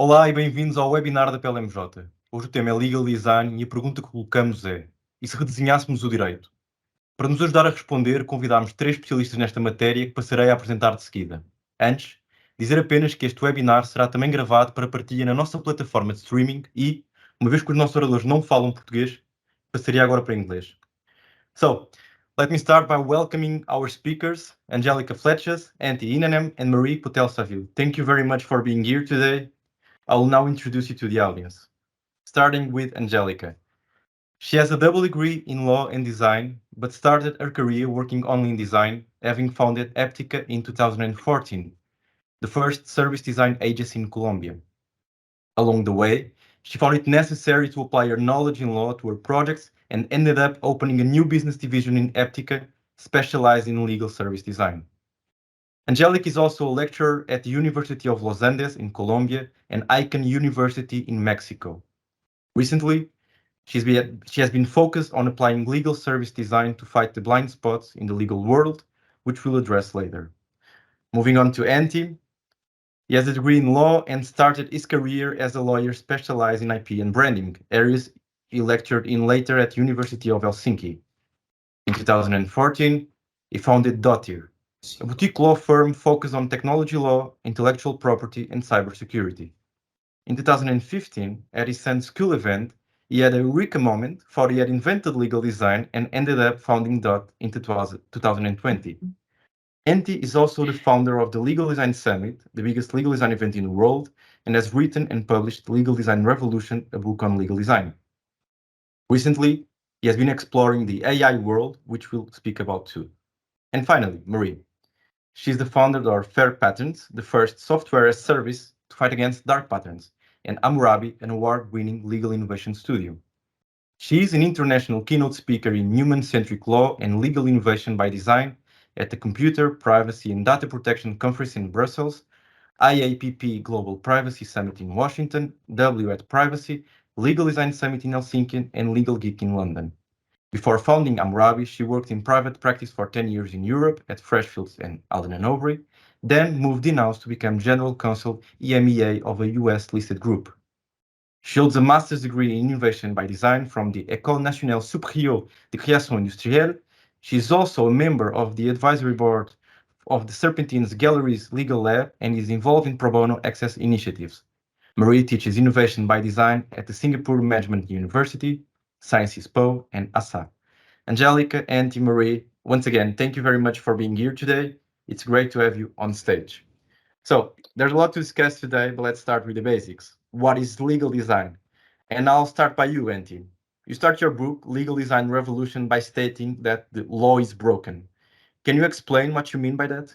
Olá e bem-vindos ao webinar da PLMJ. Hoje o tema é Legal Design e a pergunta que colocamos é: e se redesenhássemos o direito? Para nos ajudar a responder, convidámos 3 especialistas nesta matéria que passarei a apresentar de seguida. Antes, dizer apenas que este webinar será também gravado para partilha na nossa plataforma de streaming e, uma vez que os nossos oradores não falam português, passaria agora para inglês. So, let me start by welcoming our speakers, Angélica Flechas, Antti Innanen, and Marie Potel-Saville. Thank you very much for being here today. I will now introduce you to the audience, starting with Angélica. She has a double degree in law and design, but started her career working only in design, having founded Háptica in 2014, the first service design agency in Colombia. Along the way, she found it necessary to apply her knowledge in law to her projects and ended up opening a new business division in Háptica, specialized in legal service design. Angélica is also a lecturer at the University of Los Andes in Colombia and Icahn University in Mexico. Recently, she has been focused on applying legal service design to fight the blind spots in the legal world, which we'll address later. Moving on to Antti, he has a degree in law and started his career as a lawyer specialized in IP and branding, areas he lectured in later at University of Helsinki. In 2014, he founded Dottir, a boutique law firm focused on technology law, intellectual property, and cybersecurity. In 2015, at his son's school event, he had a eureka moment, thought he had invented legal design, and ended up founding Dot in 2020. Antti is also the founder of the Legal Design Summit, the biggest legal design event in the world, and has written and published Legal Design Revolution, a book on legal design. Recently, he has been exploring the AI world, which we'll speak about too. And finally, Marie. She's the founder of Fair Patterns, the first software as service to fight against dark patterns, and Amurabi, an award-winning legal innovation studio. She is an international keynote speaker in human-centric law and legal innovation by design at the Computer, Privacy and Data Protection Conference in Brussels, IAPP Global Privacy Summit in Washington, W@, Privacy, Legal Design Summit in Helsinki, and Legal Geek in London. Before founding Amurabi, she worked in private practice for 10 years in Europe at Freshfields and Alden & Overy, then moved in-house to become General Counsel EMEA of a US-listed group. She holds a master's degree in innovation by design from the École Nationale Supérieure de Création Industrielle. She is also a member of the advisory board of the Serpentines Galleries Legal Lab and is involved in pro bono access initiatives. Marie teaches innovation by design at the Singapore Management University, Sciences Po, and ASA. Angélica, Antti, Marie, once again, thank you very much for being here today. It's great to have you on stage. So there's a lot to discuss today, but let's start with the basics. What is legal design? And I'll start by you, Antti. You start your book, Legal Design Revolution, by stating that the law is broken. Can you explain what you mean by that?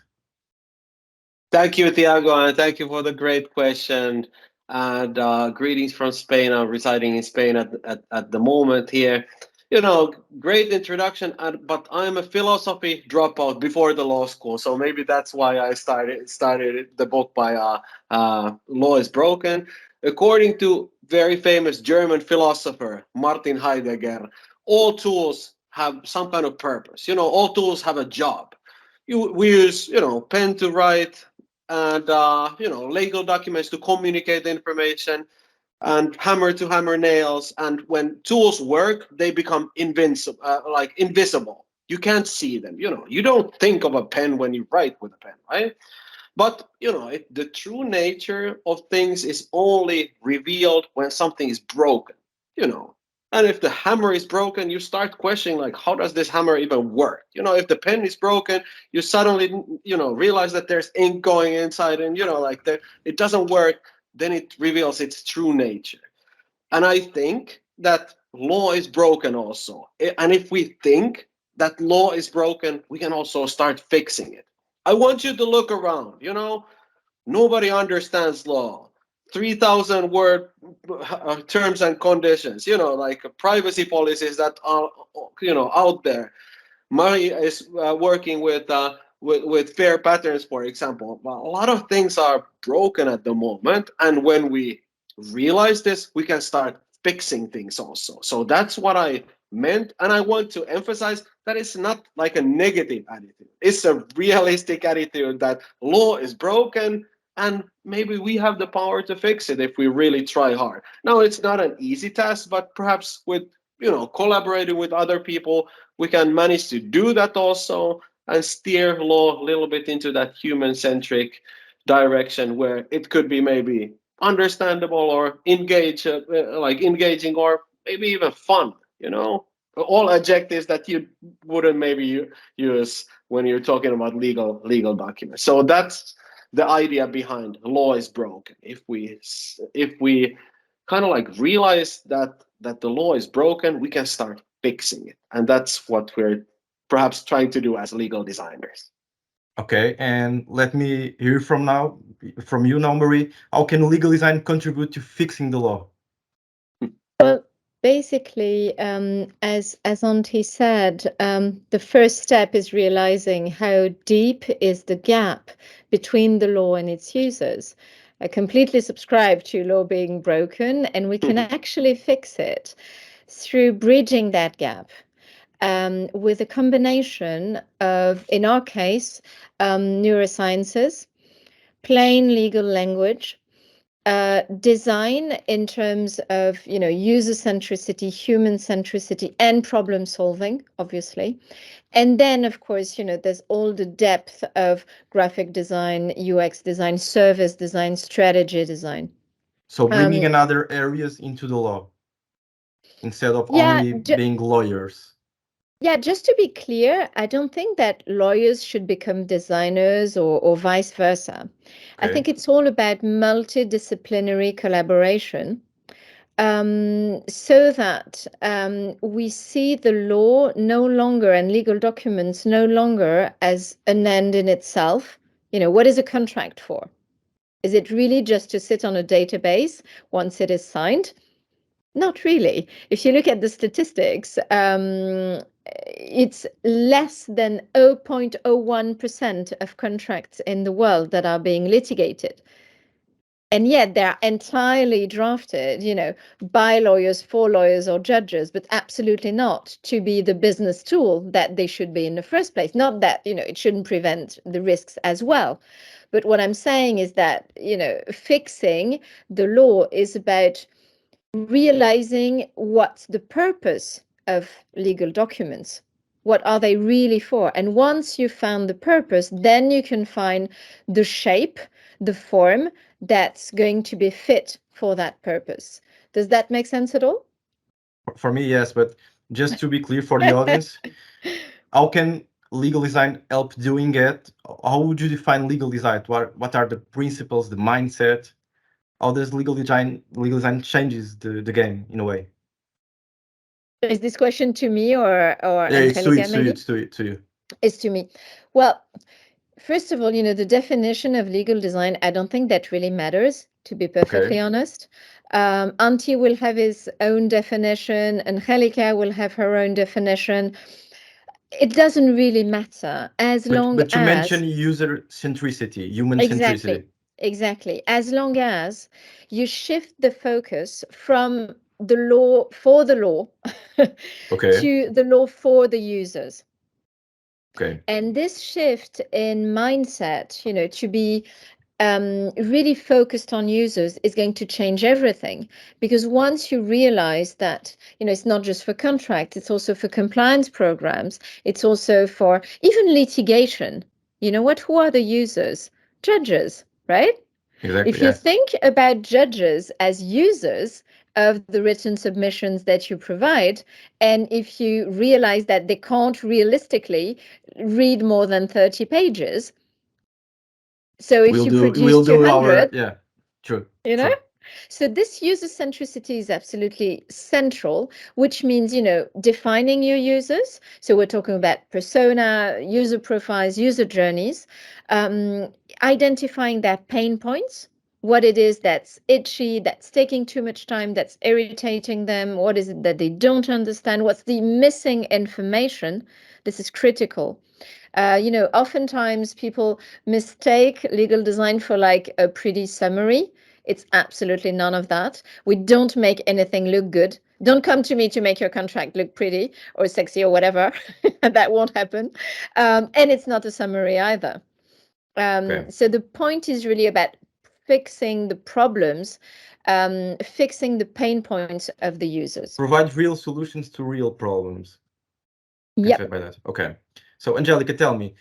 Thank you, Tiago, and thank you for the great question. And greetings from Spain. I'm residing in Spain at the moment here. You know, great introduction, but I'm a philosophy dropout before the law school, so maybe that's why I started the book by Law is Broken. According to very famous German philosopher Martin Heidegger, all tools have some kind of purpose. You know, all tools have a job. We use, pen to write, and legal documents to communicate information, and hammer to hammer nails. And when tools work, they become invisible. You can't see them. You don't think of a pen when you write with a pen, right? But the true nature of things is only revealed when something is broken. And if the hammer is broken, you start questioning, like, how does this hammer even work? If the pen is broken, you suddenly realize that there's ink going inside, and it doesn't work. Then it reveals its true nature. And I think that law is broken also. And if we think that law is broken, we can also start fixing it. I want you to look around. Nobody understands law. 3,000 word terms and conditions, like privacy policies that are, out there. Marie is working with fair patterns, for example. Well, a lot of things are broken at the moment. And when we realize this, we can start fixing things also. So that's what I meant. And I want to emphasize that it's not like a negative attitude. It's a realistic attitude that law is broken. and maybe we have the power to fix it if we really try hard. Now, it's not an easy task, but perhaps with collaborating with other people, we can manage to do that also and steer law a little bit into that human-centric direction where it could be maybe understandable or engaging or maybe even fun, all adjectives that you wouldn't maybe use when you're talking about legal documents. So that's the idea behind law is broken. If we kind of realize that the law is broken, we can start fixing it, and that's what we're perhaps trying to do as legal designers. Okay, and let me hear from you now, Marie. How can legal design contribute to fixing the law? Well, basically, as Antti said, the first step is realizing how deep is the gap between the law and its users. I completely subscribe to law being broken, and we can actually fix it through bridging that gap. With a combination of, in our case, neurosciences, plain legal language, design in terms of user centricity, human centricity, and problem solving, obviously. And then, of course, there's all the depth of graphic design, UX design, service design, strategy design. So bringing in other areas into the law instead of only being lawyers. Yeah, just to be clear, I don't think that lawyers should become designers or vice versa. Okay. I think it's all about multidisciplinary collaboration, so that we see the law no longer and legal documents no longer as an end in itself. What is a contract for? Is it really just to sit on a database once it is signed? Not really. If you look at the statistics, it's less than 0.01% of contracts in the world that are being litigated. And yet they're entirely drafted, by lawyers, for lawyers or judges, but absolutely not to be the business tool that they should be in the first place. Not that, it shouldn't prevent the risks as well. But what I'm saying is that, fixing the law is about realizing what's the purpose of legal documents. What are they really for? And once you found the purpose, then you can find the shape, the form that's going to be fit for that purpose. Does that make sense at all? For me, yes, but just to be clear for the audience, how can legal design help doing it? How would you define legal design? What are the principles, the mindset? How does legal design changes the game in a way? Is this question to me or Angélica, maybe? It's to you. It's to me. Well, first of all, the definition of legal design, I don't think that really matters, to be perfectly honest. Antti will have his own definition, and Angélica will have her own definition. It doesn't really matter But you mentioned user centricity, human centricity. Exactly. As long as you shift the focus from the law for the law to the law for the users. Okay. And this shift in mindset, to be really focused on users is going to change everything. Because once you realize that, it's not just for contracts, it's also for compliance programs, it's also for even litigation. Who are the users? Judges, right? Exactly. If you think about judges as users of the written submissions that you provide, and if you realize that they can't realistically read more than 30 pages, so if you produce 200, yeah, true. True. So this user centricity is absolutely central, which means, defining your users. So we're talking about persona, user profiles, user journeys, identifying their pain points, what it is that's itchy, that's taking too much time, that's irritating them, what is it that they don't understand, what's the missing information. This is critical. Oftentimes people mistake legal design for a pretty summary. It's absolutely none of that. We don't make anything look good. Don't come to me to make your contract look pretty or sexy or whatever. That won't happen. And it's not a summary either. So the point is really about fixing the problems, fixing the pain points of the users. Provide real solutions to real problems. Yep. By that. Okay. So Angélica, tell me,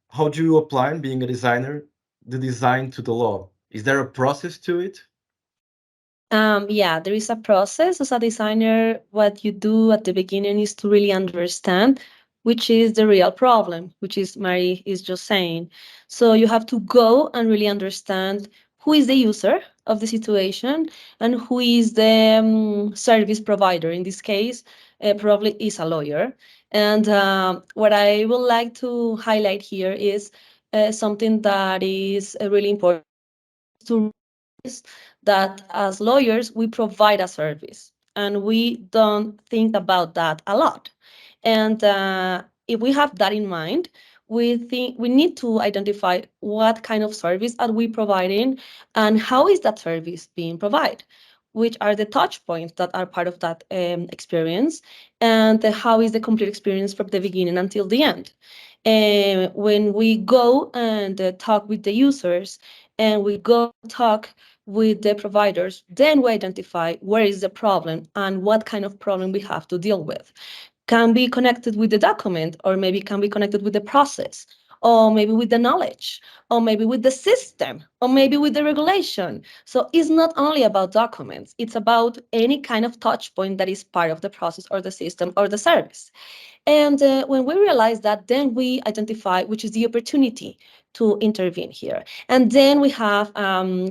how do you apply, being a designer, the design to the law? Is there a process to it? Yeah, there is a process. As a designer, what you do at the beginning is to really understand which is the real problem, which is Marie is just saying. So you have to go and really understand who is the user of the situation and who is the service provider. In this case, probably is a lawyer. And what I would like to highlight here is something that is really important to that as lawyers, we provide a service and we don't think about that a lot. And if we have that in mind, we think we need to identify what kind of service are we providing and how is that service being provided, which are the touch points that are part of that experience, and how is the complete experience from the beginning until the end. And when we go and talk with the users and we go talk with the providers, then we identify where is the problem and what kind of problem we have to deal with. Can be connected with the document, or maybe can be connected with the process, or maybe with the knowledge, or maybe with the system, or maybe with the regulation. So it's not only about documents, it's about any kind of touch point that is part of the process or the system or the service. And when we realize that, then we identify which is the opportunity to intervene here. And then we have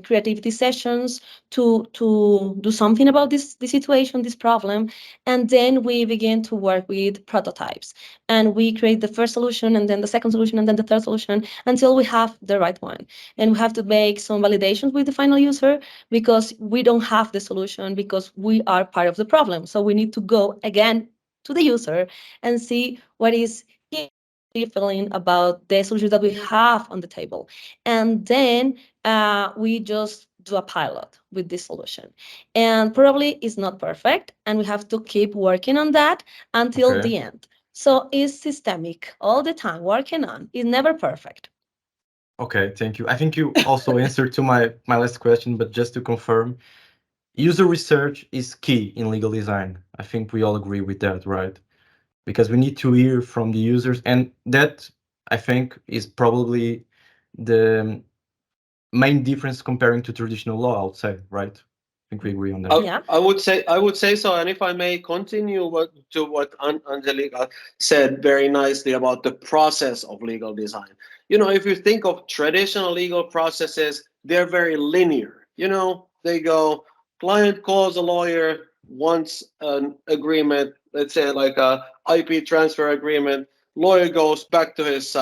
creativity sessions to do something about this situation, this problem. And then we begin to work with prototypes. And we create the first solution, and then the second solution, and then the third solution, until we have the right one. And we have to make some validations with the final user, because we don't have the solution, because we are part of the problem. So we need to go again to the user and see what is he feeling about the solution that we have on the table. And then we just do a pilot with this solution. And probably it's not perfect, and we have to keep working on that until the end. So it's systemic all the time, working on. It's never perfect. Okay, thank you. I think you also answered to my last question, but just to confirm, user research is key in legal design. I think we all agree with that, right? Because we need to hear from the users, and that, I think, is probably the main difference comparing to traditional law, I would say, right? I think we agree on that. Yeah. I would say so. And if I may continue what Angélica said very nicely about the process of legal design. You know, if you think of traditional legal processes, they're very linear. You know, they go, client calls a lawyer, wants an agreement, let's say like a IP transfer agreement. Lawyer goes back to his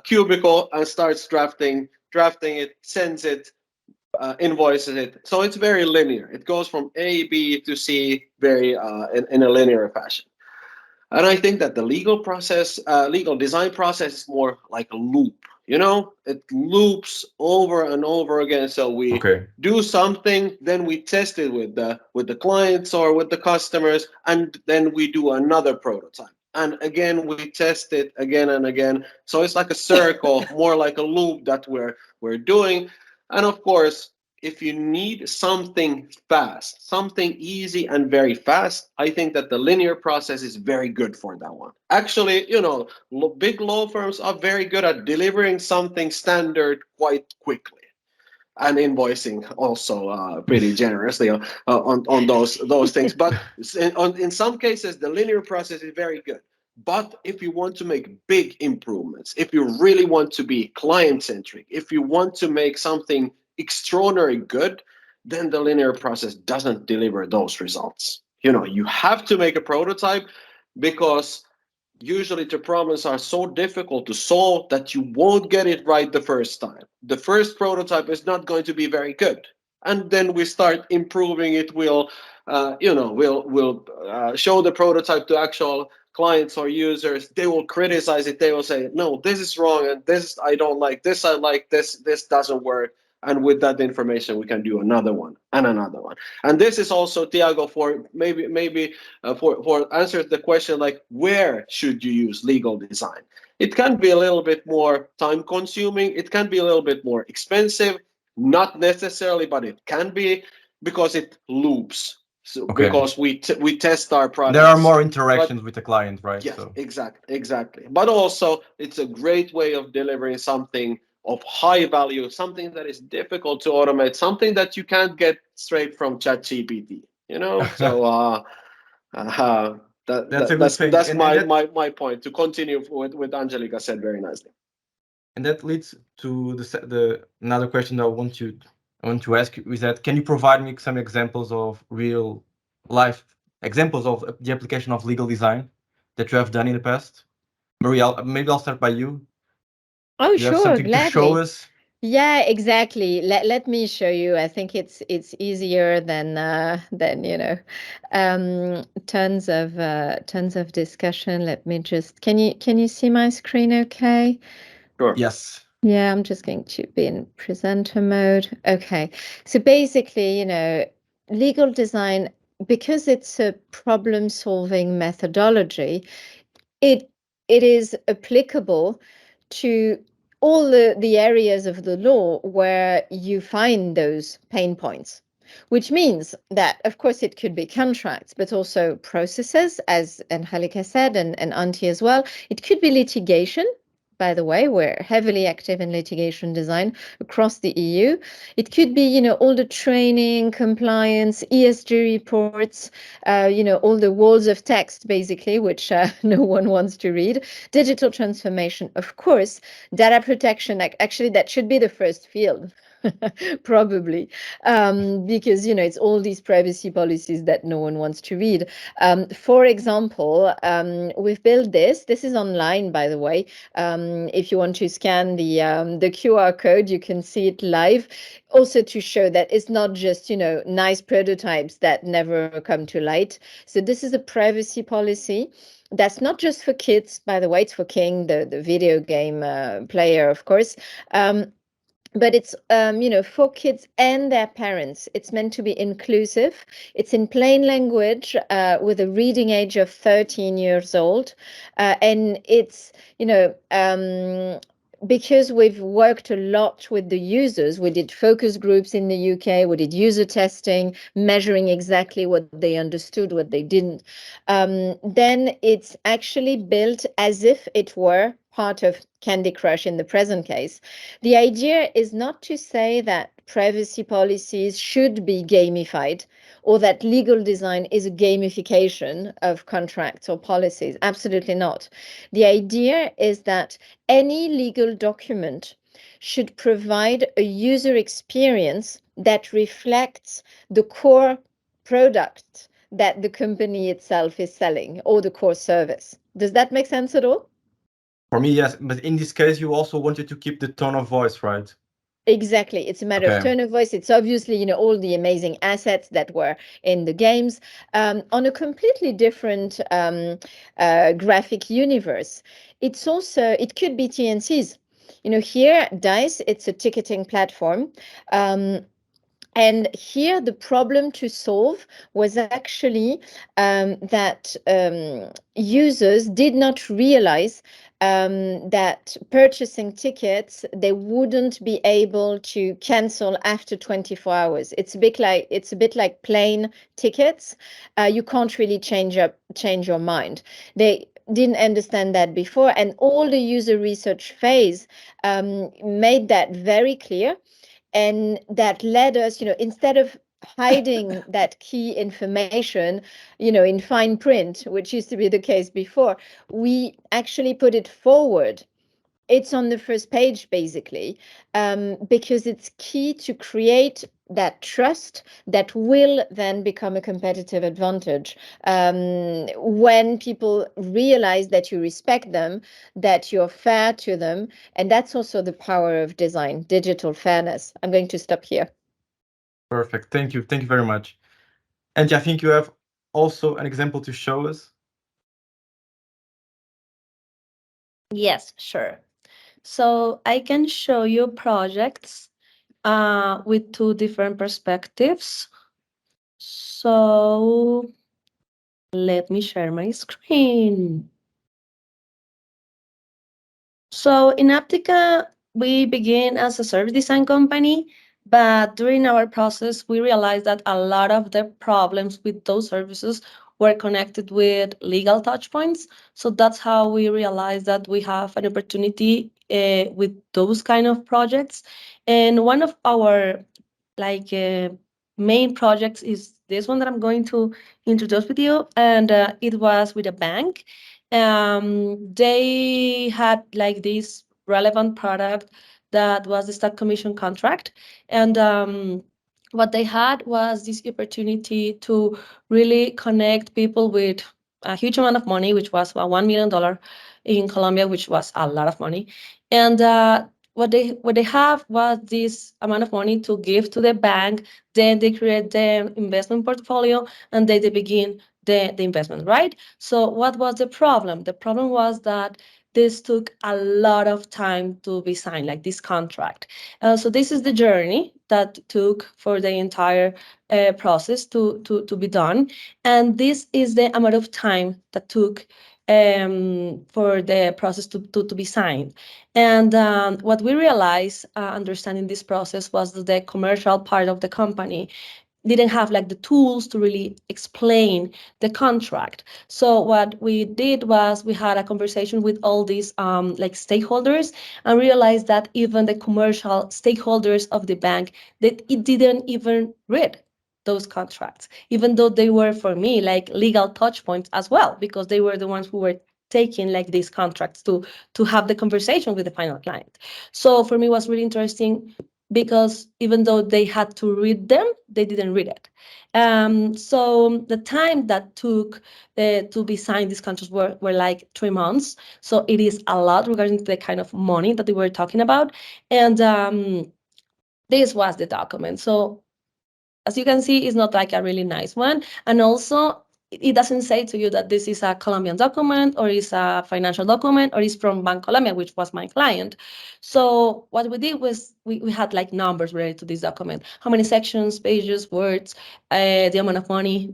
cubicle and starts drafting it, sends it, invoices it. So it's very linear. It goes from A, B to C very in a linear fashion. And I think that the legal process, legal design process is more like a loop. You know, it loops over and over again. So we do something, then we test it with the clients or with the customers, and then we do another prototype. And again, we test it again and again. So it's like a circle, more like a loop that we're doing. And of course, if you need something fast, something easy and very fast, I think that the linear process is very good for that one. Actually, you know, big law firms are very good at delivering something standard quite quickly, and invoicing also pretty generously on those things. But in some cases, the linear process is very good. But if you want to make big improvements, if you really want to be client-centric, if you want to make something extraordinary good, then the linear process doesn't deliver those results. You know, you have to make a prototype, because usually the problems are so difficult to solve that you won't get it right the first time. The first prototype is not going to be very good, and then we start improving it. We'll show the prototype to actual clients or users. They will criticize it. They will say, no, this is wrong, and this I don't like, this I like, this doesn't work. And with that information, we can do another one and another one. And this is also, Tiago, for maybe for answers the question like, where should you use legal design? It can be a little bit more time consuming. It can be a little bit more expensive. Not necessarily, but it can be, because it loops. So because we test our products. There are more interactions with the client, right? Yes, exactly. But also, it's a great way of delivering something of high value, something that is difficult to automate, something that you can't get straight from ChatGPT. So that's my point. To continue with Angélica said very nicely. And that leads to another question that I want to ask you, is that, can you provide me some examples of real life examples of the application of legal design that you have done in the past? Marie, maybe I'll start by you. Oh, you sure, have something gladly. to show us? Yeah, exactly. Let me show you. I think it's easier than tons of discussion. Let me just, can you see my screen okay? Sure. Yes. Yeah, I'm just going to be in presenter mode. Okay. So basically, legal design, because it's a problem-solving methodology, it is applicable to all the areas of the law where you find those pain points, which means that, of course, it could be contracts, but also processes, as Angélica said, and Antti as well. It could be litigation. By the way, we're heavily active in litigation design across the EU. It could be, all the training, compliance, ESG reports, all the walls of text, basically, which no one wants to read. Digital transformation, of course. Data protection, actually, that should be the first field. Probably, because it's all these privacy policies that no one wants to read. For example, we've built this. This is online, by the way. If you want to scan the QR code, you can see it live. Also to show that it's not just nice prototypes that never come to light. So this is a privacy policy. That's not just for kids, by the way. It's for King, the video game player, of course. But it's for kids and their parents. It's meant to be inclusive. It's in plain language with a reading age of 13 years old, and it's because we've worked a lot with the users. We did focus groups in the UK. We did user testing, measuring exactly what they understood, what they didn't. Then it's actually built as if it were part of Candy Crush in the present case. The idea is not to say that privacy policies should be gamified or that legal design is a gamification of contracts or policies. Absolutely not. The idea is that any legal document should provide a user experience that reflects the core product that the company itself is selling, or the core service. Does that make sense at all? For me, yes. But in this case, you also wanted to keep the tone of voice, right? Exactly. It's a matter of tone of voice. It's obviously, all the amazing assets that were in the games on a completely different graphic universe. It's also, it could be TNCs. Here, DICE, it's a ticketing platform. And here, the problem to solve was actually that users did not realize that purchasing tickets, they wouldn't be able to cancel after 24 hours. It's a bit like plane tickets. You can't really change your mind. They didn't understand that before, and all the user research phase made that very clear. And that led us, instead of hiding that key information, in fine print, which used to be the case before, we actually put it forward. It's on the first page, basically, because it's key to create that trust that will then become a competitive advantage when people realize that you respect them, that you're fair to them. And that's also the power of design, digital fairness. I'm going to stop here. Perfect. Thank you. Thank you very much. And I think you have also an example to show us. Yes, sure. So I can show you projects with two different perspectives. So let me share my screen. So in Háptica, we begin as a service design company But during our process, we realized that a lot of the problems with those services were connected with legal touch points. So that's how we realized that we have an opportunity with those kind of projects. And one of our main projects is this one that I'm going to introduce with you, and it was with a bank. They had like this relevant product that was the stock commission contract, and what they had was this opportunity to really connect people with a huge amount of money, which was $1 million in Colombia, which was a lot of money, and what they have was this amount of money to give to the bank. Then they create the investment portfolio, and then they begin the investment, right? So what was the problem? The problem was that this took a lot of time to be signed, like this contract. So this is the journey that took for the entire process to be done. And this is the amount of time that took for the process to be signed. And what we realized understanding this process was that the commercial part of the company didn't have like the tools to really explain the contract. So what we did was we had a conversation with all these like stakeholders and realized that even the commercial stakeholders of the bank, that it didn't even read those contracts, even though they were for me like legal touch points as well, because they were the ones who were taking like these contracts to have the conversation with the final client. So for me, it was really interesting because even though they had to read them, they didn't read it. So the time that took to be signed these contracts were like 3 months. So it is a lot regarding the kind of money that they were talking about. And this was the document. So as you can see, it's not like a really nice one. And also, it doesn't say to you that this is a Colombian document or is a financial document or is from Bancolombia, which was my client. So what we did was we had like numbers related to this document, how many sections, pages, words, the amount of money,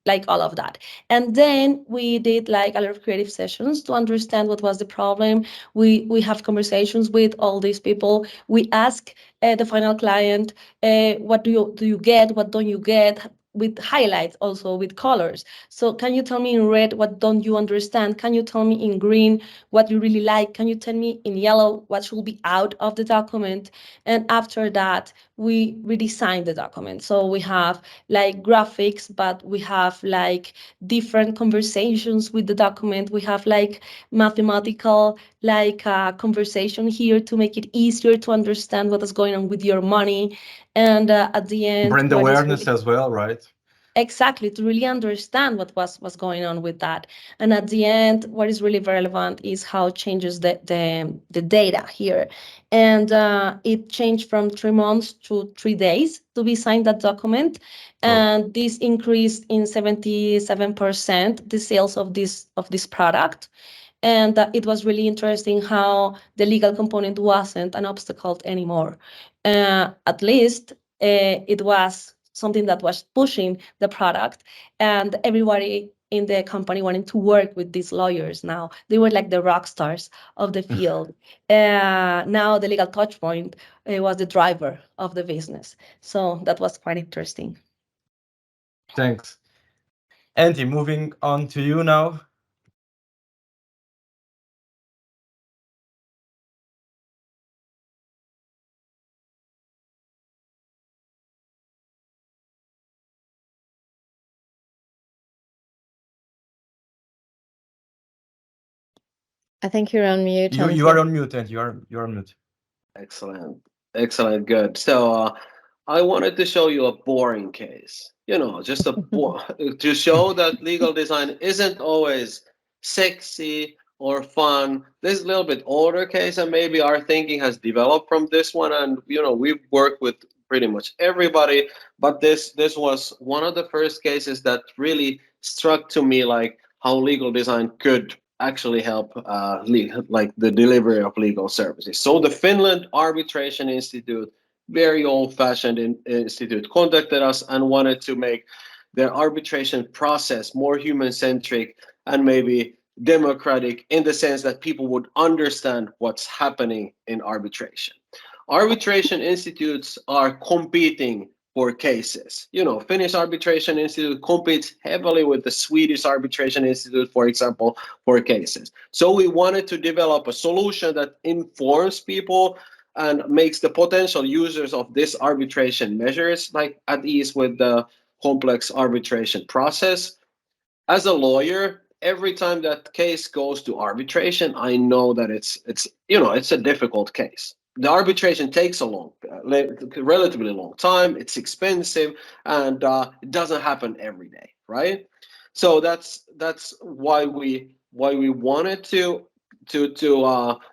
like all of that. And then we did like a lot of creative sessions to understand what was the problem. We have conversations with all these people. We ask the final client, what do you get, what don't you get, with highlights, also with colors. So can you tell me in red what don't you understand? Can you tell me in green what you really like? Can you tell me in yellow what should be out of the document? And after that, we redesign the document. So we have like graphics, but we have like different conversations with the document. We have like mathematical like conversation here to make it easier to understand what is going on with your money. And at the end, brand awareness as well, right? Exactly, to really understand what was going on with that. And at the end, what is really relevant is how it changes the data here. And it changed from 3 months to 3 days to be signed that document. And this increased in 77% the sales of this product. And it was really interesting how the legal component wasn't an obstacle anymore. At least it was something that was pushing the product, and everybody in the company wanted to work with these lawyers now. They were like the rock stars of the field. Now the legal touch point was the driver of the business. So that was quite interesting. Thanks. Antti, moving on to you now. I think you're on mute. You are on mute, Antti. You're on mute. Excellent, good. So I wanted to show you a boring case. Just to show that legal design isn't always sexy or fun. This is a little bit older case, and maybe our thinking has developed from this one. And we've worked with pretty much everybody, but this was one of the first cases that really struck to me, like how legal design could actually help like the delivery of legal services. So the Finland Arbitration Institute, very old-fashioned institute, contacted us and wanted to make their arbitration process more human-centric and maybe democratic, in the sense that people would understand what's happening in arbitration. arbitration institutes are competing for cases. Finnish Arbitration Institute competes heavily with the Swedish Arbitration Institute, for example, for cases. So we wanted to develop a solution that informs people and makes the potential users of this arbitration measures like at ease with the complex arbitration process. As a lawyer, every time that case goes to arbitration, I know that it's a difficult case. The arbitration takes a relatively long time. It's expensive, and it doesn't happen every day, right? So that's why we wanted to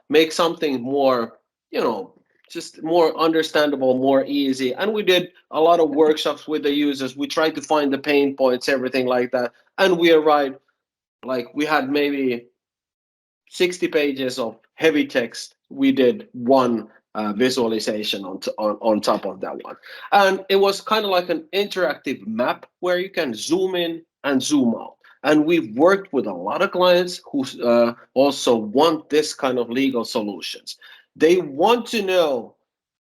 make something more, just more understandable, more easy. And we did a lot of workshops with the users. We tried to find the pain points, everything like that, and we arrived, like, we had maybe 60 pages of heavy text. We did one visualization on top of that one, and it was kind of like an interactive map where you can zoom in and zoom out. And we've worked with a lot of clients who also want this kind of legal solutions. They want to know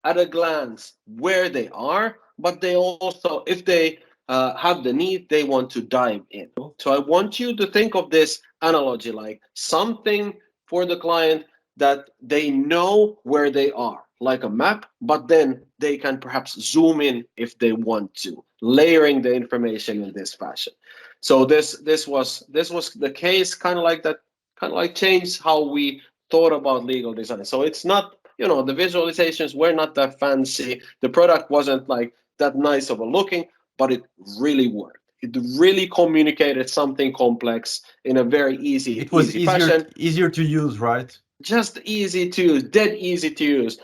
at a glance where they are, but they also, if they have the need, they want to dive in. So I want you to think of this analogy like something for the client that they know where they are, like a map, but then they can perhaps zoom in if they want to, layering the information in this fashion. So this was the case, kind of like that, kind of like changed how we thought about legal design. So it's not, the visualizations were not that fancy. The product wasn't like that nice of a looking, but it really worked. It really communicated something complex in a very easy, It was fashion. easier to use, right? Just easy to use, dead easy to use.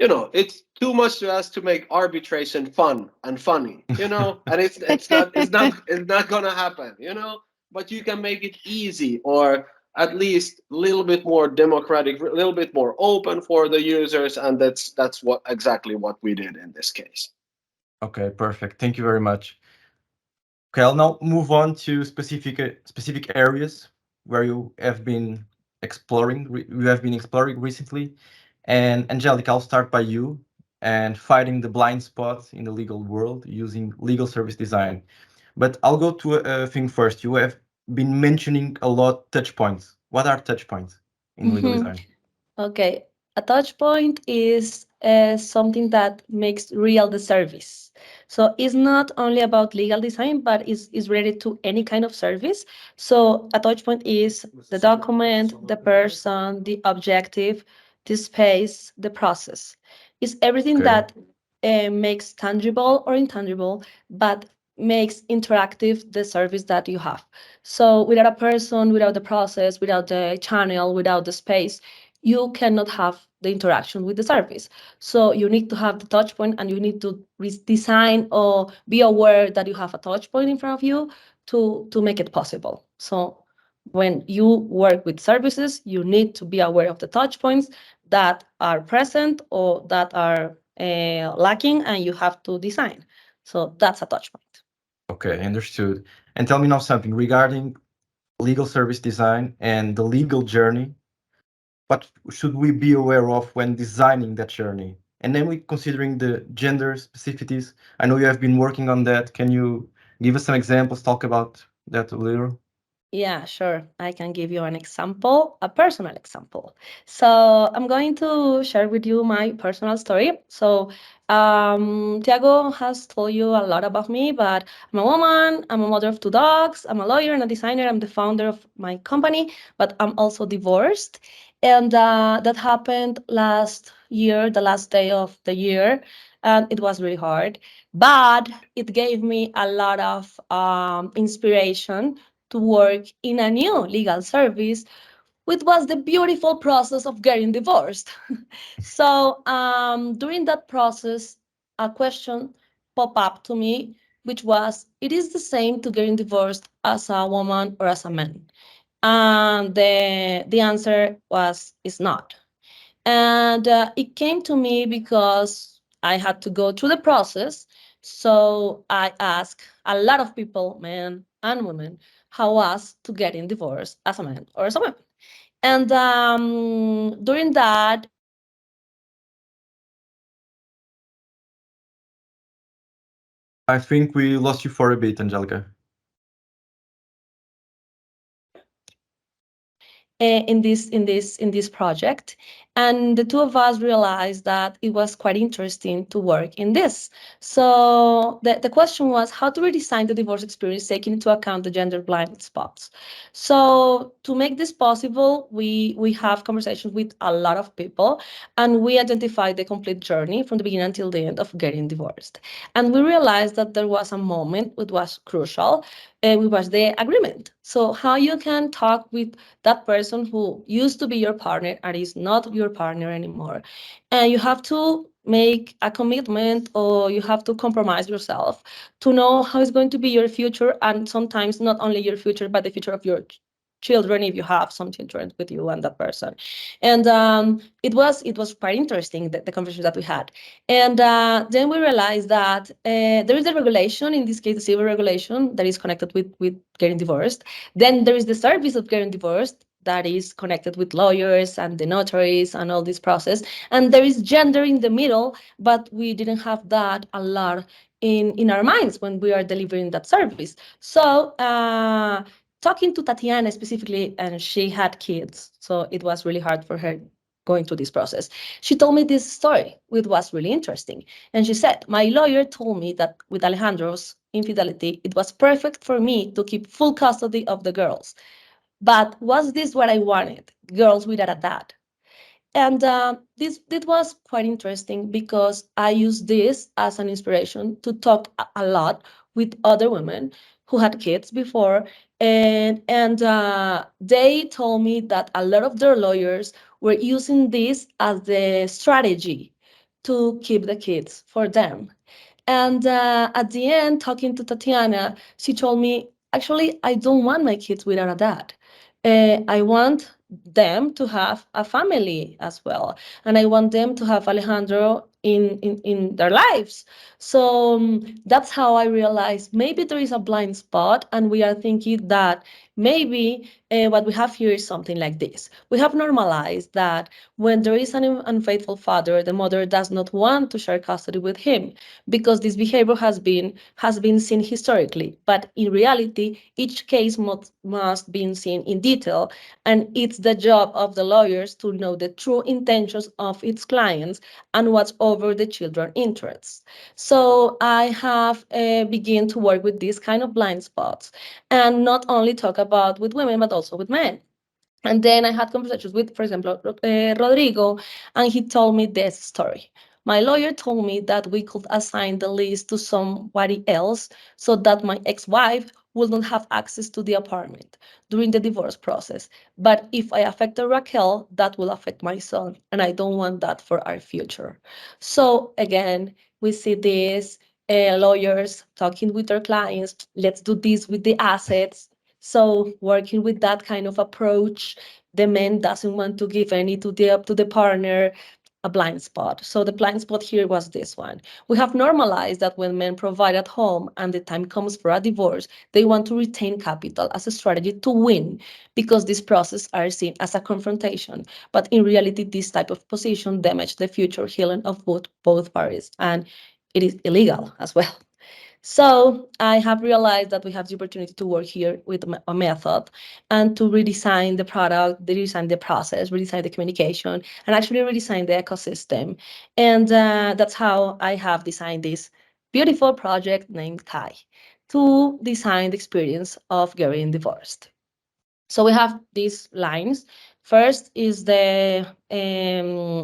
It's too much to ask to make arbitration fun and funny, and it's not gonna happen, but you can make it easy, or at least a little bit more democratic, a little bit more open for the users, and that's what exactly what we did in this case. Okay, perfect. Thank you very much. Okay, I'll now move on to specific areas where you have been exploring recently. And Angélica, I'll start by you and finding the blind spot in the legal world using legal service design. But I'll go to a thing first. You have been mentioning a lot touch points. What are touch points in legal design? Okay, a touch point is something that makes real the service. So it's not only about legal design, but is related to any kind of service. So a touch point is the document, the person, the objective, the space, the process. It's everything Okay. that makes tangible or intangible, but makes interactive the service that you have. So without a person, without the process, without the channel, without the space, you cannot have the interaction with the service. So you need to have the touch point, and you need to design or be aware that you have a touch point in front of you to make it possible. So when you work with services, you need to be aware of the touch points that are present or that are lacking, and you have to design. So that's a touch point. Okay, understood. And tell me now something regarding legal service design and the legal journey. What should we be aware of when designing that journey? And then we considering the gender specificities. I know you have been working on that. Can you give us some examples, talk about that a little? Yeah, sure. I can give you an example, a personal example. So I'm going to share with you my personal story. So Tiago has told you a lot about me, but I'm a woman, I'm a mother of 2 dogs, I'm a lawyer and a designer, I'm the founder of my company, but I'm also divorced. And that happened last year, the last day of the year, and it was really hard. But it gave me a lot of inspiration to work in a new legal service, which was the beautiful process of getting divorced. So during that process, a question popped up to me, which was, it is the same to getting divorced as a woman or as a man? And the answer was, it's not. And it came to me because I had to go through the process. So I asked a lot of people, men and women, how was to getting divorced as a man or as a woman. And during that, I think we lost you for a bit, Angélica. In this project, and the two of us realized that it was quite interesting to work in this. So the question was how to redesign the divorce experience taking into account the gender blind spots. So to make this possible, we have conversations with a lot of people, and we identified the complete journey from the beginning until the end of getting divorced. And we realized that there was a moment which was crucial, which was the agreement. So how you can talk with that person who used to be your partner and is not your partner anymore. And you have to make a commitment, or you have to compromise yourself to know how it's going to be your future, and sometimes not only your future, but the future of your children if you have some children with you and that person. And it was quite interesting, the conversation that we had. And then we realized that there is a regulation, in this case the civil regulation, that is connected with getting divorced. Then there is the service of getting divorced that is connected with lawyers and the notaries and all this process. And there is gender in the middle, but we didn't have that a lot in our minds when we are delivering that service. So talking to Tatiana specifically, and she had kids, so it was really hard for her going through this process. She told me this story, which was really interesting. And she said, my lawyer told me that with Alejandro's infidelity, it was perfect for me to keep full custody of the girls. But was this what I wanted? Girls without a dad. And this was quite interesting because I used this as an inspiration to talk a lot with other women who had kids before. And they told me that a lot of their lawyers were using this as the strategy to keep the kids for them. And at the end, talking to Tatiana, she told me, actually, I don't want my kids without a dad. I want them to have a family as well. And I want them to have Alejandro in their lives. So that's how I realized maybe there is a blind spot, and we are thinking that maybe what we have here is something like this. We have normalized that when there is an unfaithful father, the mother does not want to share custody with him because this behavior has been seen historically. But in reality, each case must be seen in detail, and it's the job of the lawyers to know the true intentions of its clients and what's over the children's interests. So I have begun to work with these kind of blind spots, and not only talk about with women, but also with men. And then I had conversations with, for example, Rodrigo, and he told me this story. My lawyer told me that we could assign the lease to somebody else so that my ex-wife will not have access to the apartment during the divorce process. But if I affected Raquel, that will affect my son, and I don't want that for our future. So again, we see this lawyers talking with their clients. Let's do this with the assets. So working with that kind of approach, the man doesn't want to give any to the partner, a blind spot. So the blind spot here was this one. We have normalized that when men provide at home and the time comes for a divorce, they want to retain capital as a strategy to win, because this process are seen as a confrontation. But in reality, this type of position damages the future healing of both parties, and it is illegal as well. So I have realized that we have the opportunity to work here with a method and to redesign the product, redesign the process, redesign the communication, and actually redesign the ecosystem. And that's how I have designed this beautiful project named Kai to design the experience of getting divorced. So we have these lines. First is the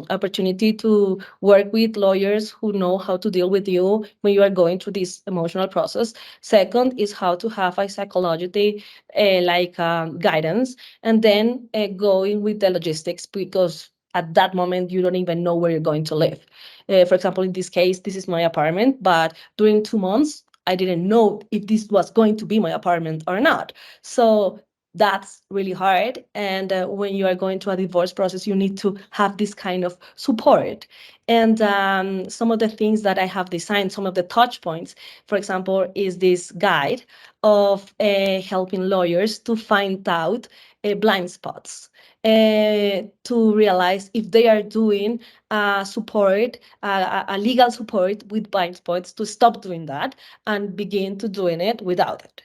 opportunity to work with lawyers who know how to deal with you when you are going through this emotional process. Second is how to have a psychology guidance, and then going with the logistics, because at that moment you don't even know where you're going to live. For example, in this case, this is my apartment, but during 2 months, I didn't know if this was going to be my apartment or not. So that's really hard. And when you are going through a divorce process, you need to have this kind of support. And some of the things that I have designed, some of the touch points, for example, is this guide of helping lawyers to find out blind spots. to realize if they are doing support, a legal support with blind spots, to stop doing that and begin to doing it without it.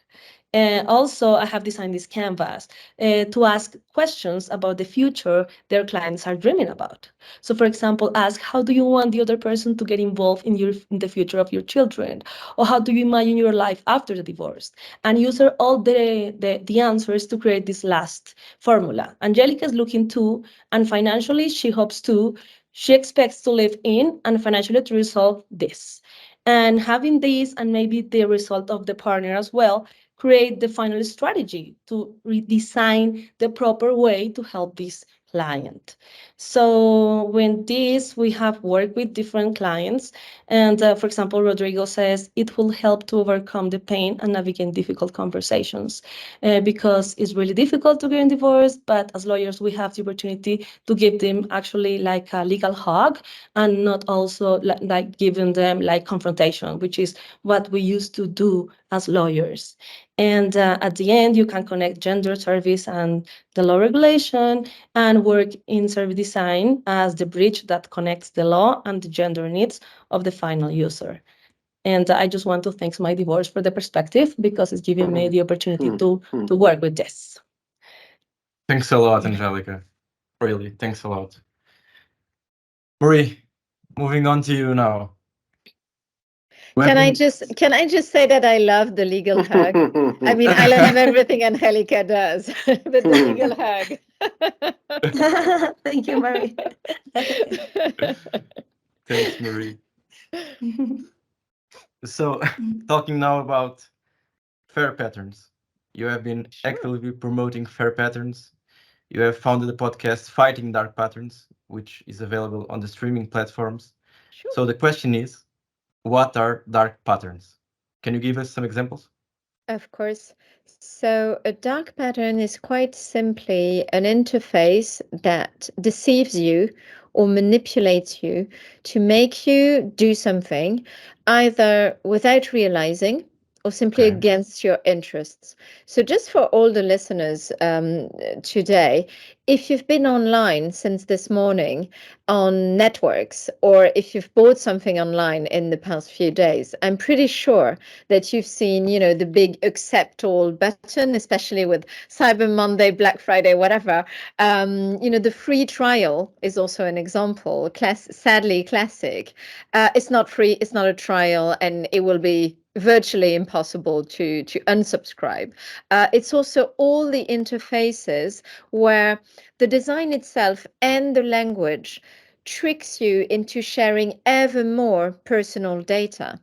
Also, I have designed this canvas to ask questions about the future their clients are dreaming about. So, for example, ask, how do you want the other person to get involved in the future of your children? Or how do you imagine your life after the divorce? And use all the answers to create this last formula. Angélica is looking to, and financially she hopes to, she expects to live in and financially to resolve this. And having this and maybe the result of the partner as well, create the final strategy to redesign the proper way to help this client. So when this, we have worked with different clients, and for example, Rodrigo says it will help to overcome the pain and navigate difficult conversations because it's really difficult to get in divorce, but as lawyers, we have the opportunity to give them actually like a legal hug and not also like giving them like confrontation, which is what we used to do as lawyers. And at the end, you can connect gender service and the law regulation and work in service design as the bridge that connects the law and the gender needs of the final user. And I just want to thank my divorce for the perspective because it's giving me the opportunity to work with this. Thanks a lot, Angélica. Really, thanks a lot. Marie, moving on to you now. Can I just say that I love the legal hug? I mean, I love everything Angélica does, but the legal hug. Thank you, Marie. Thanks, Marie. So, talking now about fair patterns. You have been actively promoting fair patterns. You have founded the podcast Fighting Dark Patterns, which is available on the streaming platforms. Sure. So the question is, what are dark patterns? Can you give us some examples? Of course. So a dark pattern is quite simply an interface that deceives you or manipulates you to make you do something either without realizing or simply Okay. against your interests. So just for all the listeners today, if you've been online since this morning on networks, or if you've bought something online in the past few days, I'm pretty sure that you've seen, the big accept all button, especially with Cyber Monday, Black Friday, whatever. The free trial is also an example, sadly classic. It's not free, it's not a trial, and it will be virtually impossible to unsubscribe. It's also all the interfaces where the design itself and the language tricks you into sharing ever more personal data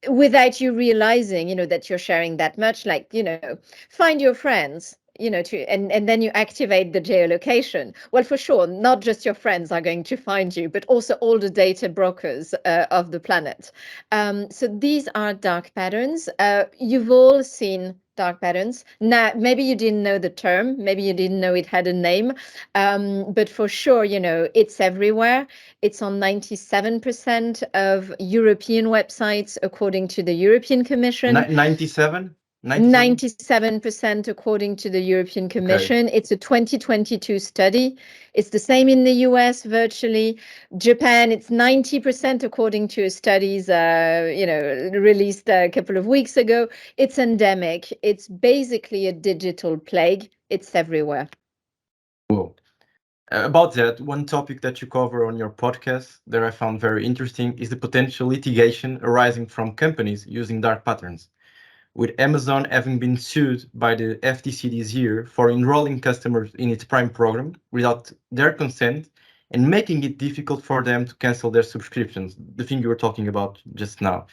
without you realizing, that you're sharing that much, like, find your friends, and then you activate the geolocation. Well, for sure, not just your friends are going to find you, but also all the data brokers of the planet. So these are dark patterns. You've all seen dark patterns. Now, maybe you didn't know the term, maybe you didn't know it had a name, but for sure, it's everywhere. It's on 97% of European websites, according to the European Commission. 97? 97% according to the European Commission. Okay. It's a 2022 study. It's the same in the US virtually. Japan, it's 90% according to studies, released a couple of weeks ago. It's endemic. It's basically a digital plague. It's everywhere. Whoa. About that, one topic that you cover on your podcast that I found very interesting is the potential litigation arising from companies using dark patterns, with Amazon having been sued by the FTC this year for enrolling customers in its Prime program without their consent and making it difficult for them to cancel their subscriptions, the thing you were talking about just now.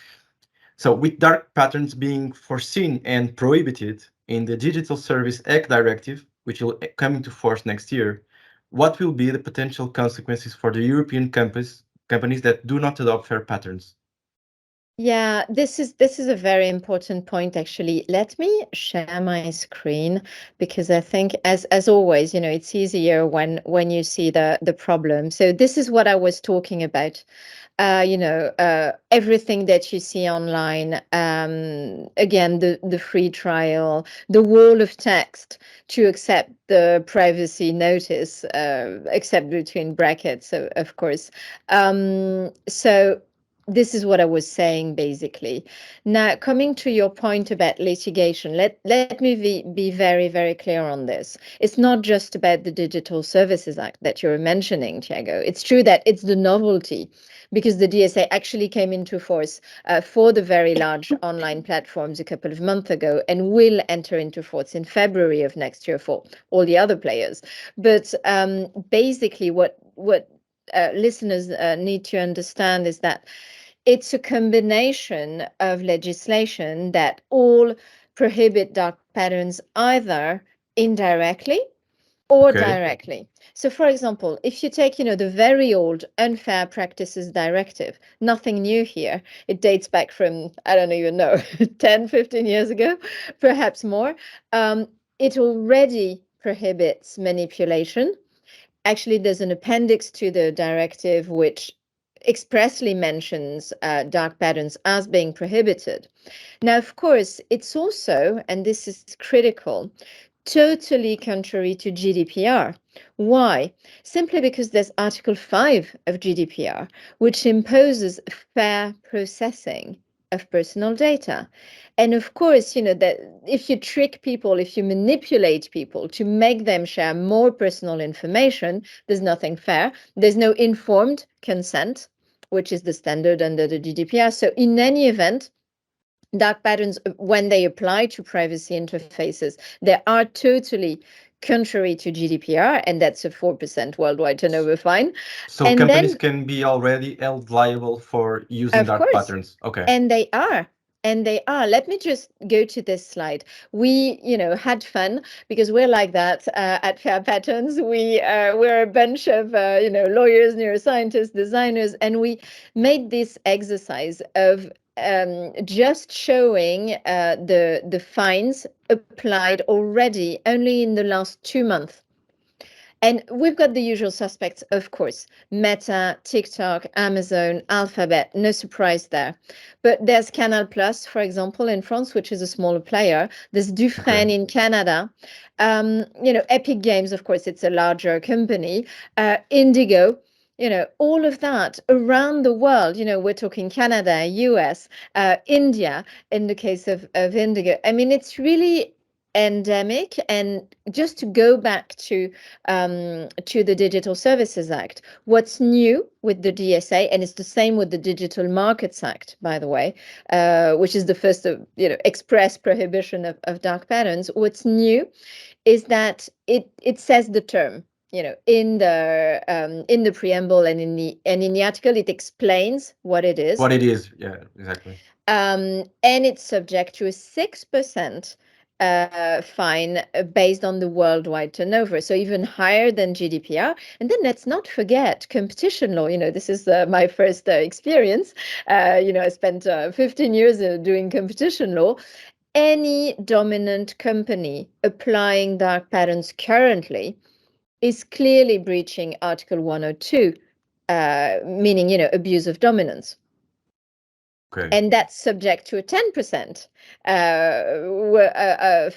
So with dark patterns being foreseen and prohibited in the Digital Service Act Directive, which will come into force next year, what will be the potential consequences for the European companies that do not adopt fair patterns? Yeah, this is a very important point, actually. Let me share my screen, because I think, as always, it's easier when you see the problem. So this is what I was talking about. Everything that you see online, again, the free trial, the wall of text to accept the privacy notice, except between brackets, of course. So this is what I was saying, basically. Now, coming to your point about litigation, let me be very, very clear on this. It's not just about the Digital Services Act that you're mentioning, Tiago. It's true that it's the novelty, because the DSA actually came into force for the very large online platforms a couple of months ago, and will enter into force in February of next year for all the other players. But basically, what listeners need to understand is that it's a combination of legislation that all prohibit dark patterns either indirectly or directly. So, for example, if you take, the very old Unfair Practices Directive, nothing new here. It dates back from, I don't even know, 10, 15 years ago, perhaps more. It already prohibits manipulation. Actually, there's an appendix to the directive which expressly mentions dark patterns as being prohibited. Now, of course, it's also, and this is critical, totally contrary to GDPR. Why? Simply because there's Article 5 of GDPR, which imposes fair processing of personal data. And of course, that if you trick people, if you manipulate people to make them share more personal information, there's nothing fair. There's no informed consent, which is the standard under the GDPR. So in any event, dark patterns, when they apply to privacy interfaces, they are totally contrary to GDPR, and that's a 4% worldwide turnover fine. So And companies then, can be already held liable for using of dark course, patterns. Okay. and they are. And they are. Let me just go to this slide. We, had fun, because we're like that at Fair Patterns. We're a bunch of, lawyers, neuroscientists, designers, and we made this exercise of just showing the fines applied already only in the last 2 months. And we've got the usual suspects, of course: Meta, TikTok, Amazon, Alphabet, no surprise there. But there's Canal Plus, for example, in France, which is a smaller player. There's Dufresne in Canada. Epic Games, of course, it's a larger company. Indigo, all of that around the world. We're talking Canada, US, India, in the case of Indigo. I mean, it's really endemic. And just to go back to the Digital Services Act, what's new with the DSA, and it's the same with the Digital Markets Act, by the way, which is the first express prohibition of dark patterns. What's new is that it says the term, in the preamble, and in the article, it explains what it is. What it is, yeah, exactly. And it's subject to a 6% fine based on the worldwide turnover, so even higher than GDPR. And then let's not forget competition law. This is my first experience. I spent 15 years doing competition law. Any dominant company applying dark patterns currently is clearly breaching Article 102, meaning, abuse of dominance. Okay. And that's subject to a 10%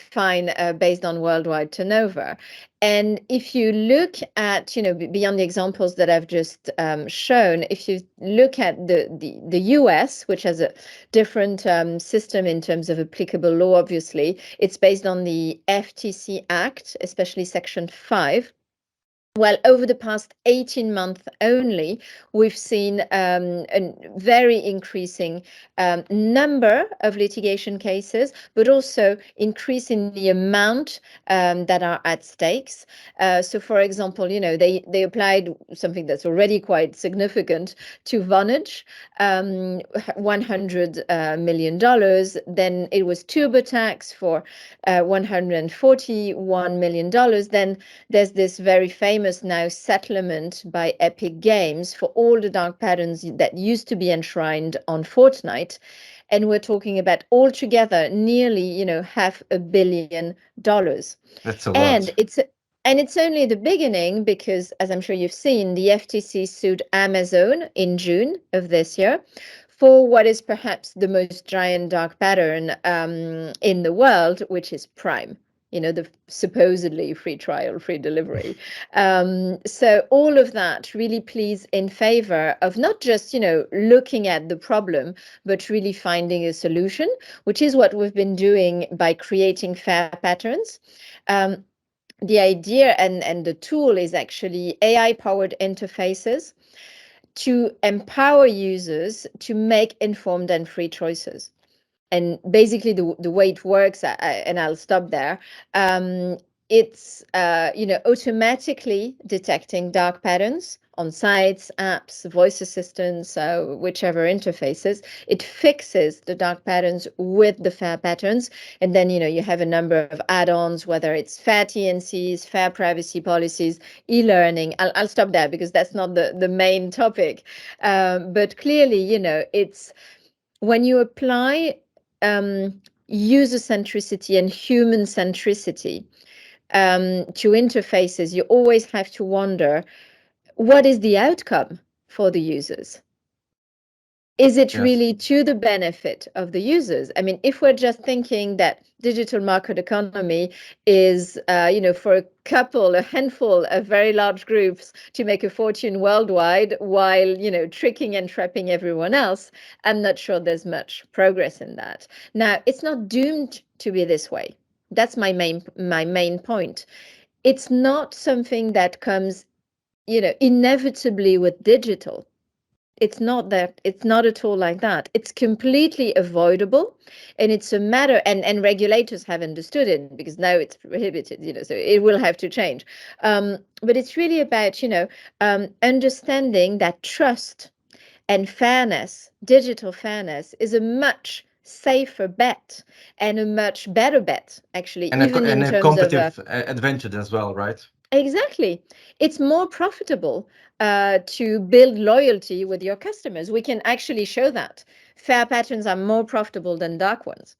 fine based on worldwide turnover. And if you look at, beyond the examples that I've just shown, if you look at the US, which has a different system in terms of applicable law, obviously, it's based on the FTC Act, especially Section 5. Well, over the past 18 months only, we've seen a very increasing number of litigation cases, but also increase in the amount that are at stakes. So, for example, they applied something that's already quite significant to Vonage, $100 million. Then it was TurboTax for $141 million. Then there's this very famous famous now settlement by Epic Games for all the dark patterns that used to be enshrined on Fortnite. And we're talking about altogether nearly, $500 million. That's a And lot. it's only the beginning because, as I'm sure you've seen, the FTC sued Amazon in June of this year for what is perhaps the most giant dark pattern in the world, which is Prime. The supposedly free trial, free delivery. So all of that really plays in favor of not just, looking at the problem, but really finding a solution, which is what we've been doing by creating fair patterns. The idea and the tool is actually AI-powered interfaces to empower users to make informed and free choices. And basically the way it works, and I'll stop there, it's automatically detecting dark patterns on sites, apps, voice assistants, whichever interfaces. It fixes the dark patterns with the fair patterns, and then you have a number of add-ons, whether it's fair TNCs, fair privacy policies, e-learning. I'll stop there because that's not the main topic, but clearly it's when you apply user centricity and human centricity to interfaces, you always have to wonder, what is the outcome for the users? Is it really to the benefit of the users? I mean, if we're just thinking that digital market economy is, for a handful of very large groups to make a fortune worldwide while, tricking and trapping everyone else, I'm not sure there's much progress in that. Now, it's not doomed to be this way. That's my main point. It's not something that comes, inevitably with digital. It's not at all like that. It's completely avoidable, and it's a matter, and regulators have understood it because now it's prohibited, so it will have to change. But it's really about, understanding that trust and fairness, digital fairness, is a much safer bet and a much better bet, actually, And even in a terms competitive of advantage as well, right? Exactly. It's more profitable to build loyalty with your customers. We can actually show that. Fair patterns are more profitable than dark ones.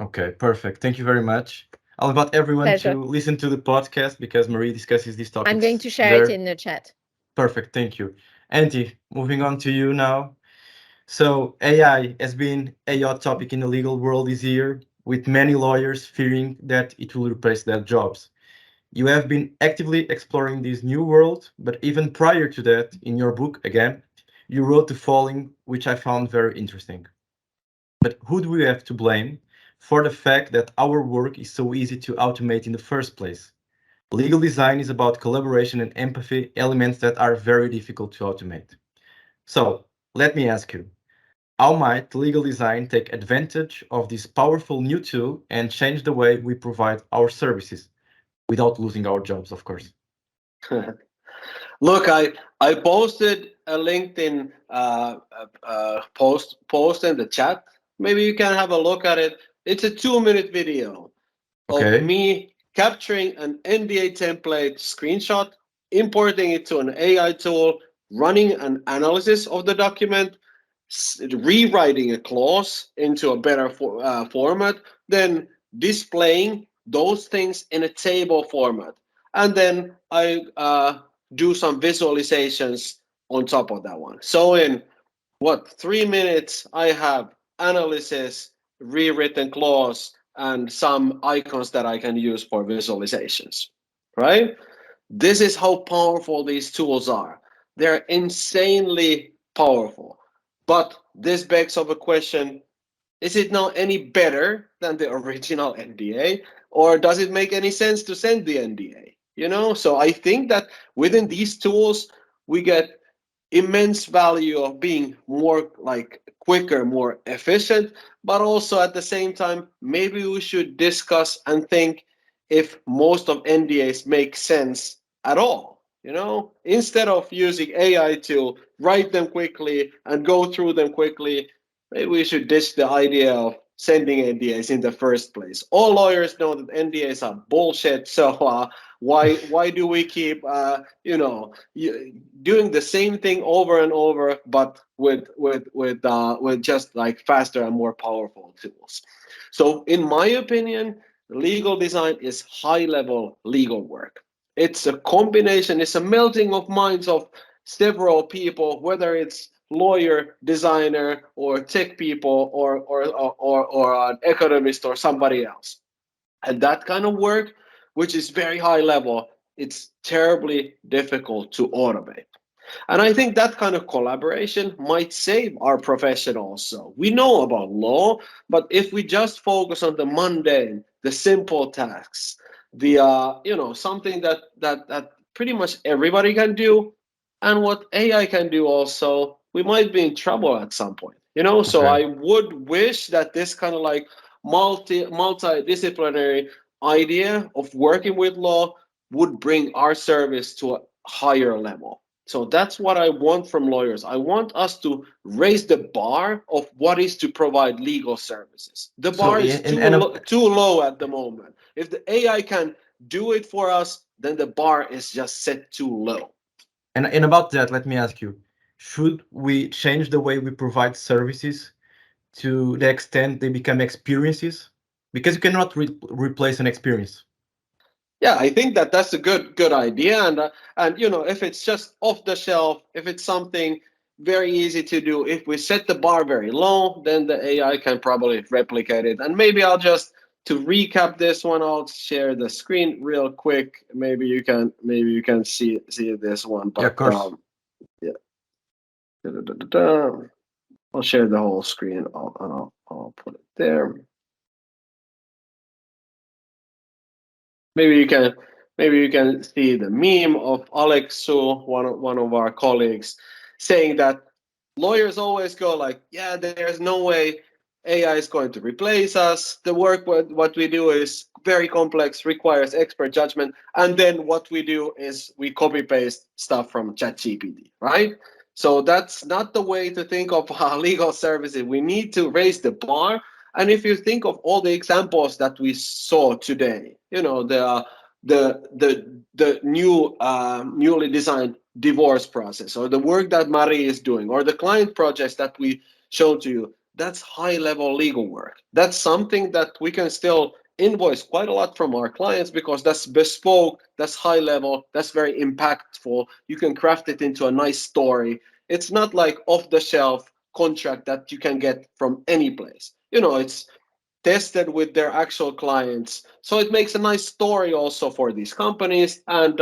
Okay, perfect. Thank you very much. I'll invite everyone Pleasure. to listen to the podcast because Marie discusses these topics. I'm going to share it in the chat. Perfect, thank you. Antti, moving on to you now. So AI has been a hot topic in the legal world this year, with many lawyers fearing that it will replace their jobs. You have been actively exploring this new world, but even prior to that, in your book, again, you wrote the following, which I found very interesting. But who do we have to blame for the fact that our work is so easy to automate in the first place? Legal design is about collaboration and empathy, elements that are very difficult to automate. So, let me ask you, how might legal design take advantage of this powerful new tool and change the way we provide our services without losing our jobs, of course? Look, I posted a LinkedIn post in the chat. Maybe you can have a look at it. It's a 2-minute video of me capturing an NDA template screenshot, importing it to an AI tool, running an analysis of the document, rewriting a clause into a better format, then displaying those things in a table format. And then I do some visualizations on top of that one. So in 3 minutes, I have analysis, rewritten clause, and some icons that I can use for visualizations, right? This is how powerful these tools are. They're insanely powerful. But this begs up a question, is it not any better than the original NDA? Or does it make any sense to send the NDA? So I think that within these tools, we get immense value of being more quicker, more efficient, but also at the same time, maybe we should discuss and think if most of NDAs make sense at all. Instead of using AI to write them quickly and go through them quickly, maybe we should ditch the idea of sending NDAs in the first place. All lawyers know that NDAs are bullshit, so Why do we keep doing the same thing over and over, but with just like faster and more powerful tools? So in my opinion, legal design is high-level legal work. It's a combination, it's a melting of minds of several people, whether it's lawyer, designer, or tech people, or an economist or somebody else. And that kind of work, which is very high level, it's terribly difficult to automate. And I think that kind of collaboration might save our profession also. We know about law, but if we just focus on the mundane, the simple tasks, the something that pretty much everybody can do, and what AI can do also, we might be in trouble at some point. So Okay. I would wish that this kind of like multidisciplinary idea of working with law would bring our service to a higher level. So that's what I want from lawyers. I want us to raise the bar of what is to provide legal services. The So bar is too low at the moment. If the AI can do it for us, then the bar is just set too low. And about that, let me ask you, should we change the way we provide services to the extent they become experiences? Because you cannot replace an experience. Yeah, I think that's a good idea, and if it's just off the shelf, if it's something very easy to do, if we set the bar very low, then the AI can probably replicate it. And maybe to recap this one, I'll share the screen real quick. Maybe you can see this one. But Yeah, of course. yeah. I'll share the whole screen. I'll put it there. Maybe you can see the meme of Alexu, one of our colleagues, saying that lawyers always go like, yeah, there's no way AI is going to replace us. The work what we do is very complex, requires expert judgment, and then what we do is we copy paste stuff from ChatGPT, right? So that's not the way to think of legal services. We need to raise the bar. And if you think of all the examples that we saw today, the newly designed divorce process, or the work that Marie is doing, or the client projects that we showed to you, that's high-level legal work. That's something that we can still invoice quite a lot from our clients because that's bespoke, that's high level, that's very impactful. You can craft it into a nice story. It's not like off-the-shelf contract that you can get from any place. It's tested with their actual clients, so it makes a nice story also for these companies, and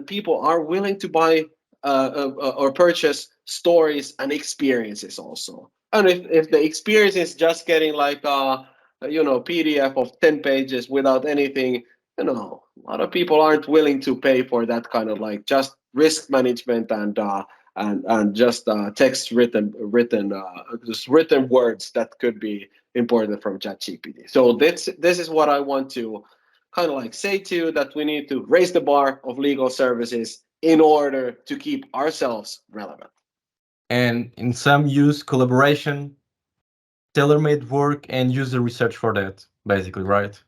people are willing to buy or purchase stories and experiences also. And if the experience is just getting like PDF of 10 pages without anything, a lot of people aren't willing to pay for that kind of like just risk management and just text written words that could be imported from ChatGPT. So this is what I want to kind of like say to you, that we need to raise the bar of legal services in order to keep ourselves relevant. And in some use collaboration, tailor-made work, and user research for that, basically, right?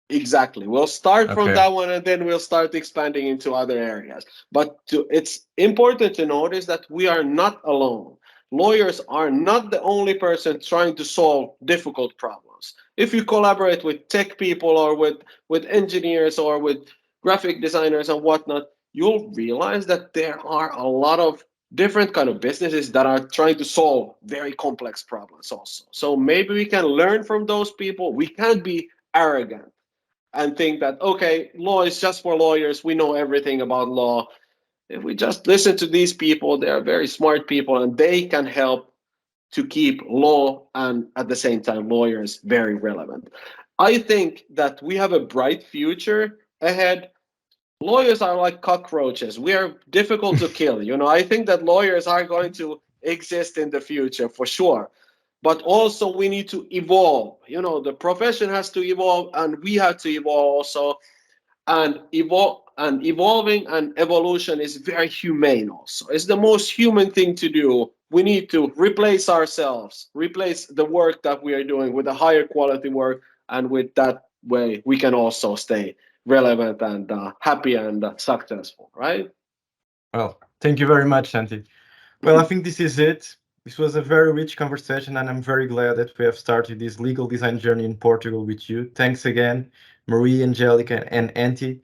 Exactly. We'll start from Okay. that one, and then we'll start expanding into other areas. But it's important to notice that we are not alone. Lawyers are not the only person trying to solve difficult problems. If you collaborate with tech people or with engineers or with graphic designers and whatnot, you'll realize that there are a lot of different kind of businesses that are trying to solve very complex problems also. So maybe we can learn from those people. We can't be arrogant and think that, okay, law is just for lawyers, we know everything about law. If we just listen to these people, they are very smart people, and they can help to keep law and at the same time lawyers very relevant. I think that we have a bright future ahead. Lawyers are like cockroaches. We are difficult to kill. I think that lawyers are going to exist in the future for sure. But also we need to evolve. The profession has to evolve, and we have to evolve also. And evolving and evolution is very humane also. It's the most human thing to do. We need to replace ourselves, replace the work that we are doing with a higher quality work, and with that way we can also stay relevant and happy and successful, right? Well, thank you very much, Antti. Well, I think this is it. This was a very rich conversation, and I'm very glad that we have started this legal design journey in Portugal with you. Thanks again, Marie, Angélica, and Antti.